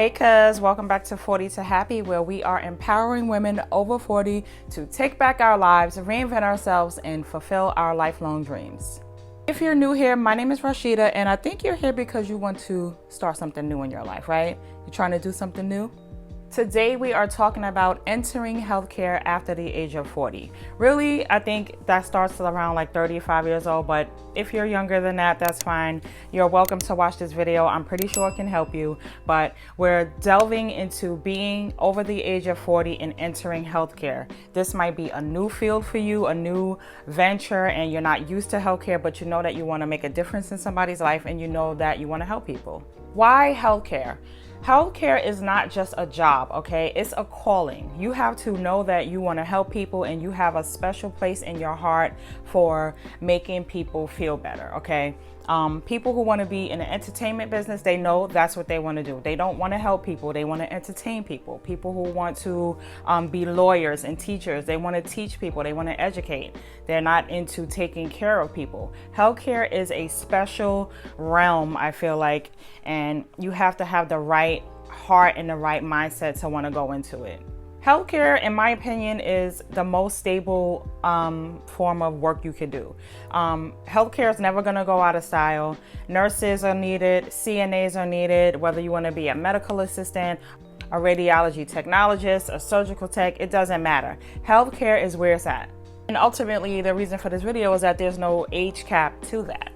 Hey cuz, welcome back to 40 to Happy, where we are empowering women over 40 to take back our lives, reinvent ourselves, and fulfill our lifelong dreams. If you're new here, my name is Rashida, and I think you're here because you want to start something new in your life, right? You're trying to do something new? Today we are talking about entering healthcare after the age of 40. Really, I think that starts around like 35 years old, but if you're younger than that, that's fine. You're welcome to watch this video. I'm pretty sure it can help you, but we're delving into being over the age of 40 and entering healthcare. This might be a new field for you, a new venture, and you're not used to healthcare, but you know that you want to make a difference in somebody's life and you know that you want to help people. Why healthcare? Healthcare is not just a job, okay? It's a calling. You have to know that you want to help people and you have a special place in your heart for making people feel better, okay? People who want to be in the entertainment business, they know that's what they want to do. They don't want to help people. They want to entertain people. People who want to be lawyers and teachers, they want to teach people. They want to educate. They're not into taking care of people. Healthcare is a special realm, I feel like, and you have to have the right heart and the right mindset to want to go into it. Healthcare, in my opinion, is the most stable form of work you could do. Healthcare is never going to go out of style. Nurses are needed, CNAs are needed, whether you want to be a medical assistant, a radiology technologist, a surgical tech, it doesn't matter. Healthcare is where it's at. And ultimately, the reason for this video is that there's no age cap to that.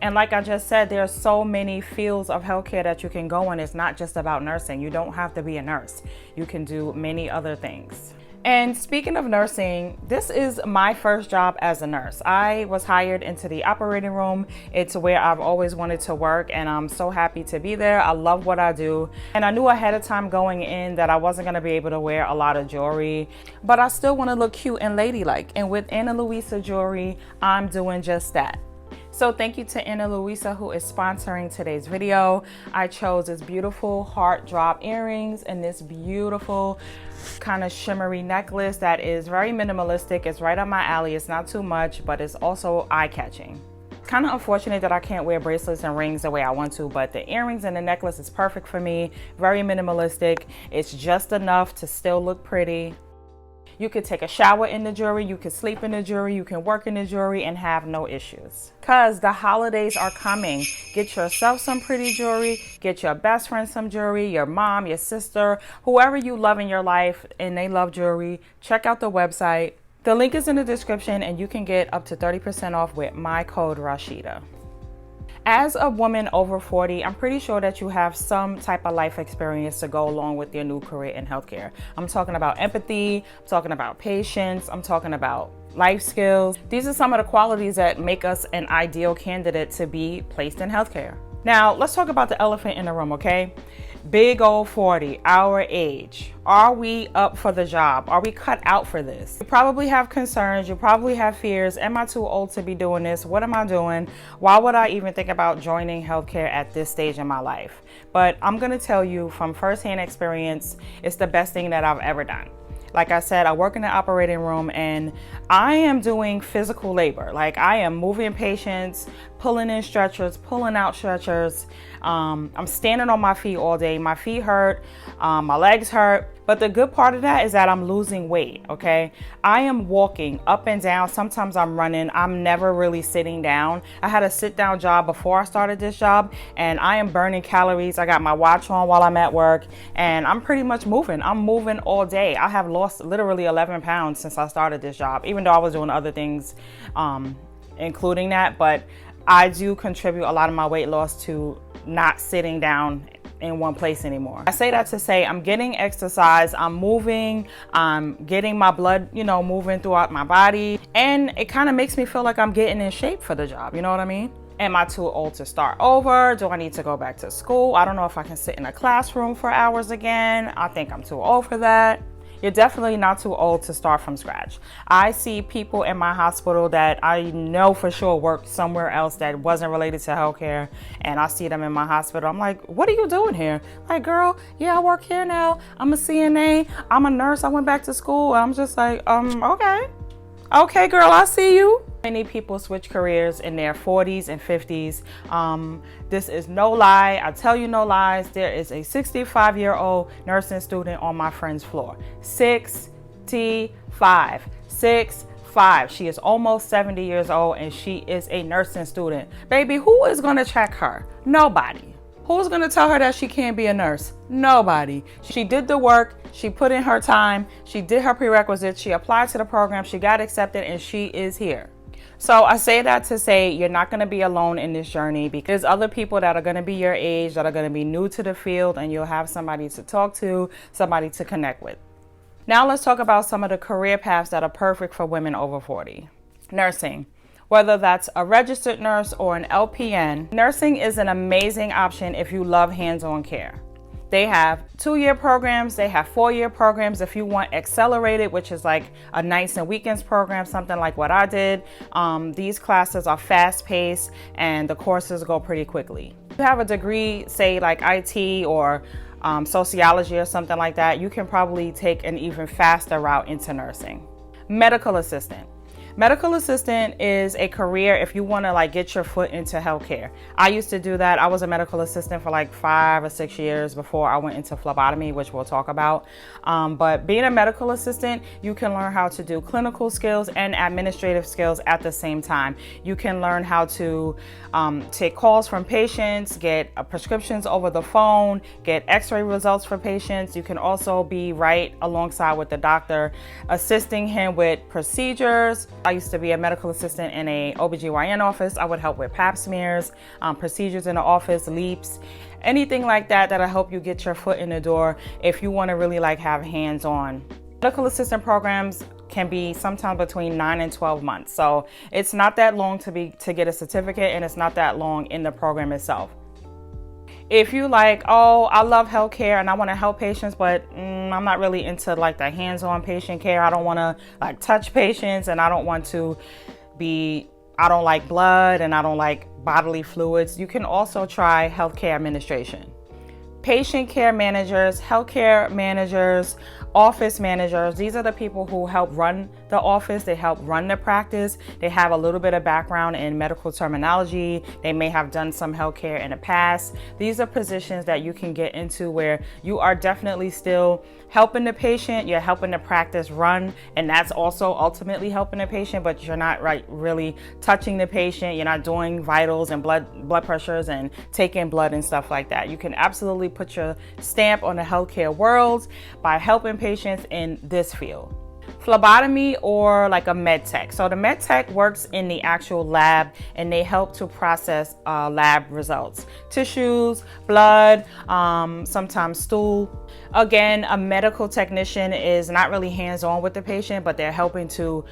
And like I just said, there are so many fields of healthcare that you can go in. It's not just about nursing. You don't have to be a nurse. You can do many other things. And speaking of nursing, this is my first job as a nurse. I was hired into the operating room. It's where I've always wanted to work, and I'm so happy to be there. I love what I do. And I knew ahead of time going in that I wasn't going to be able to wear a lot of jewelry, but I still want to look cute and ladylike. And with Ana Luisa Jewelry, I'm doing just that. So thank you to Ana Luisa, who is sponsoring today's video. I chose this beautiful heart drop earrings and this beautiful kind of shimmery necklace that is very minimalistic. It's right up my alley. It's not too much, but it's also eye-catching. Kind of unfortunate that I can't wear bracelets and rings the way I want to, but the earrings and the necklace is perfect for me. Very minimalistic. It's just enough to still look pretty. You could take a shower in the jewelry, you could sleep in the jewelry, you can work in the jewelry and have no issues. Cause the holidays are coming. Get yourself some pretty jewelry, get your best friend some jewelry, your mom, your sister, whoever you love in your life and they love jewelry, check out the website. The link is in the description and you can get up to 30% off with my code Rashida. As a woman over 40, I'm pretty sure that you have some type of life experience to go along with your new career in healthcare. I'm talking about empathy, I'm talking about patience, I'm talking about life skills. These are some of the qualities that make us an ideal candidate to be placed in healthcare. Now, let's talk about the elephant in the room, okay? Big old 40, our age. Are we up for the job? Are we cut out for this? You probably have concerns. You probably have fears. Am I too old to be doing this? What am I doing? Why would I even think about joining healthcare at this stage in my life? But I'm going to tell you from firsthand experience, it's the best thing that I've ever done. Like I said, I work in the operating room and I am doing physical labor. Like I am moving patients, pulling in stretchers, pulling out stretchers. I'm standing on my feet all day. My feet hurt, my legs hurt. But the good part of that is that I'm losing weight, okay? I am walking up and down. Sometimes I'm running. I'm never really sitting down. I had a sit down job before I started this job and I am burning calories. I got my watch on while I'm at work and I'm pretty much moving. I'm moving all day. I have lost literally 11 pounds since I started this job, even though I was doing other things, including that. But I do contribute a lot of my weight loss to not sitting down in one place anymore. I say that to say I'm getting exercise, I'm moving, I'm getting my blood, moving throughout my body. And it kind of makes me feel like I'm getting in shape for the job. You know what I mean? Am I too old to start over? Do I need to go back to school? I don't know if I can sit in a classroom for hours again. I think I'm too old for that. You're definitely not too old to start from scratch. I see people in my hospital that I know for sure worked somewhere else that wasn't related to healthcare, and I see them in my hospital. I'm like, what are you doing here? Like, girl, yeah, I work here now. I'm a CNA. I'm a nurse. I went back to school. I'm just like, okay. Okay, girl, I see you. Many people switch careers in their 40s and 50s. This is no lie. I tell you no lies. There is a 65-year-old nursing student on my friend's floor. 65. She is almost 70 years old and she is a nursing student. Baby, who is going to check her? Nobody. Who's going to tell her that she can't be a nurse? Nobody. She did the work. She put in her time. She did her prerequisites. She applied to the program. She got accepted and she is here. So I say that to say you're not going to be alone in this journey, because other people that are going to be your age, that are going to be new to the field, and you'll have somebody to talk to, somebody to connect with. Now let's talk about some of the career paths that are perfect for women over 40. Nursing. Whether that's a registered nurse or an LPN, nursing is an amazing option if you love hands-on care. They have 2-year programs, they have 4-year programs if you want accelerated, which is like a nights and weekends program, something like what I did. These classes are fast-paced and the courses go pretty quickly. If you have a degree, say like IT or sociology or something like that, you can probably take an even faster route into nursing. Medical assistant. Medical assistant is a career if you want to like get your foot into healthcare. I used to do that. I was a medical assistant for like 5 or 6 years before I went into phlebotomy, which we'll talk about. But being a medical assistant, you can learn how to do clinical skills and administrative skills at the same time. You can learn how to take calls from patients, get prescriptions over the phone, get x-ray results for patients. You can also be right alongside with the doctor, assisting him with procedures. I used to be a medical assistant in a OBGYN office. I would help with pap smears, procedures in the office, leaps, anything like that that'll help you get your foot in the door if you want to really like have hands-on. Medical assistant programs can be sometimes between 9 and 12 months. So it's not that long to get a certificate, and it's not that long in the program itself. If you like, oh, I love healthcare and I want to help patients, but I'm not really into like the hands-on patient care. I don't want to like touch patients, and I don't like blood, and I don't like bodily fluids. You can also try healthcare administration. Patient care managers, healthcare managers, office managers, these are the people who help run the office. They help run the practice. They have a little bit of background in medical terminology. They may have done some healthcare in the past. These are positions that you can get into where you are definitely still helping the patient. You're helping the practice run, and that's also ultimately helping the patient, but you're not really touching the patient. You're not doing vitals and blood pressures and taking blood and stuff like that. You can absolutely put your stamp on the healthcare world by helping patients in this field. Phlebotomy or like a med tech. So the med tech works in the actual lab, and they help to process lab results, tissues, blood, sometimes stool. Again, a medical technician is not really hands-on with the patient, but they're helping to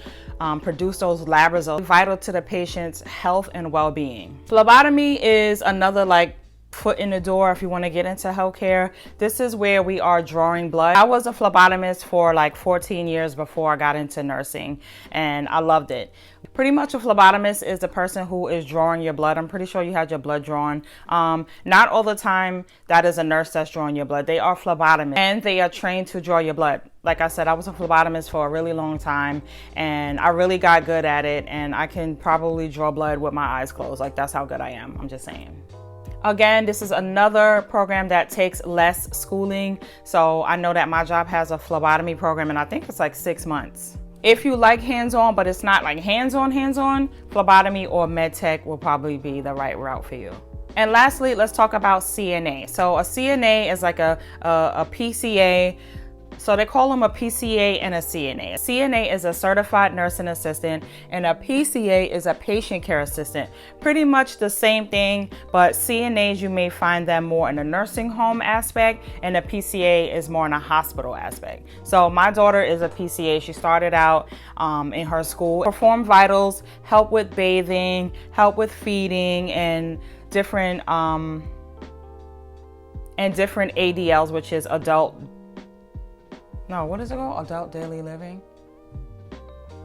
produce those lab results vital to the patient's health and well-being. Phlebotomy is another like foot in the door if you want to get into healthcare. This is where we are drawing blood. I was a phlebotomist for like 14 years before I got into nursing, and I loved it. Pretty much a phlebotomist is the person who is drawing your blood. I'm pretty sure you had your blood drawn. Not all the time that is a nurse that's drawing your blood. They are phlebotomists, and they are trained to draw your blood. Like I said, I was a phlebotomist for a really long time, and I really got good at it, and I can probably draw blood with my eyes closed. Like, that's how good I am. I'm just saying. Again, this is another program that takes less schooling. So I know that my job has a phlebotomy program, and I think it's like 6 months. If you like hands-on, but it's not like hands-on, phlebotomy or med tech will probably be the right route for you. And lastly, let's talk about CNA. So a CNA is like a PCA. So they call them a PCA and a CNA. A CNA is a certified nursing assistant, and a PCA is a patient care assistant. Pretty much the same thing, but CNAs, you may find them more in a nursing home aspect, and a PCA is more in a hospital aspect. So my daughter is a PCA. She started out in her school, perform vitals, help with bathing, help with feeding, and different ADLs, which is adult daily living?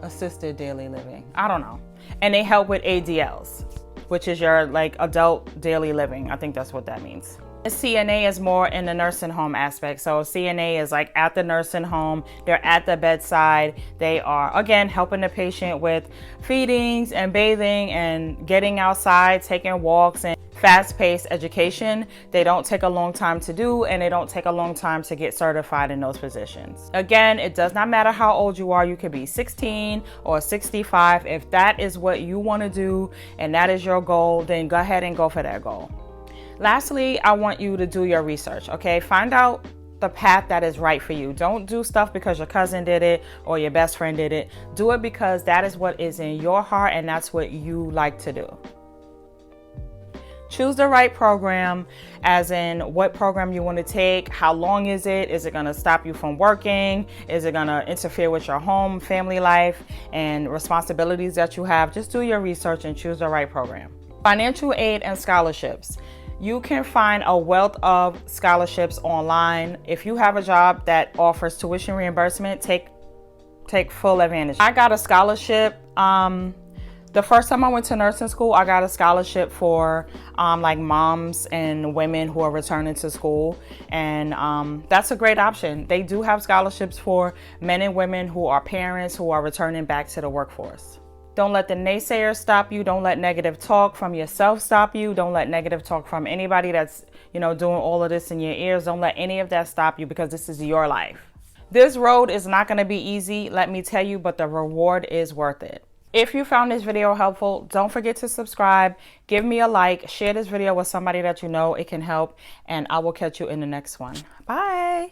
Assisted daily living. I don't know. And they help with ADLs, which is your like adult daily living. I think that's what that means. CNA is more in the nursing home aspect. So CNA is like at the nursing home, they're at the bedside. They are, again, helping the patient with feedings and bathing and getting outside, taking walks, and fast-paced education. They don't take a long time to do, and they don't take a long time to get certified in those positions. Again, it does not matter how old you are. You could be 16 or 65. If that is what you want to do and that is your goal, then go ahead and go for that goal. Lastly, I want you to do your research, okay? Find out the path that is right for you. Don't do stuff because your cousin did it or your best friend did it. Do it because that is what is in your heart and that's what you like to do. Choose the right program, as in what program you want to take, how long is it going to stop you from working, is it going to interfere with your home, family life, and responsibilities that you have. Just do your research and choose the right program. Financial aid and scholarships. You can find a wealth of scholarships online. If you have a job that offers tuition reimbursement, take full advantage. I got a scholarship. The first time I went to nursing school, I got a scholarship for like moms and women who are returning to school. And that's a great option. They do have scholarships for men and women who are parents who are returning back to the workforce. Don't let the naysayers stop you. Don't let negative talk from yourself stop you. Don't let negative talk from anybody that's, doing all of this in your ears. Don't let any of that stop you because this is your life. This road is not going to be easy, let me tell you, but the reward is worth it. If you found this video helpful, don't forget to subscribe, give me a like, share this video with somebody that you know it can help, and I will catch you in the next one. Bye.